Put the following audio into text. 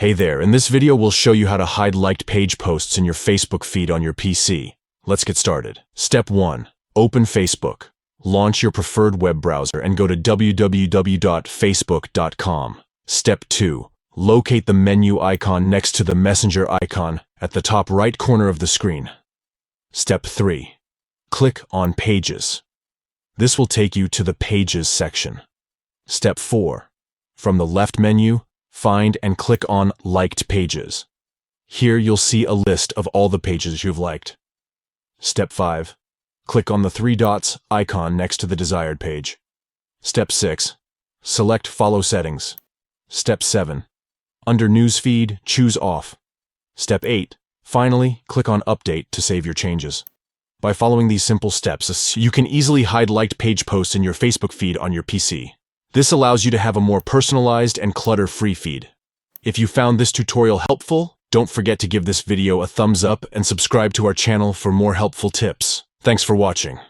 Hey there, in this video we'll show you how to hide liked page posts in your Facebook feed on your PC. Let's get started. Step 1. Open Facebook. Launch your preferred web browser and go to www.facebook.com. Step 2. Locate the menu icon next to the messenger icon at the top right corner of the screen. Step 3. Click on Pages. This will take you to the Pages section. Step 4. From the left menu, find and click on Liked Pages. Here you'll see a list of all the pages you've liked. Step 5. Click on the 3 dots icon next to the desired page. Step 6. Select Follow Settings. Step 7. Under Newsfeed, choose Off. Step 8. Finally, click on Update to save your changes. By following these simple steps, you can easily hide liked page posts in your Facebook feed on your PC. This allows you to have a more personalized and clutter-free feed. If you found this tutorial helpful, don't forget to give this video a thumbs up and subscribe to our channel for more helpful tips. Thanks for watching.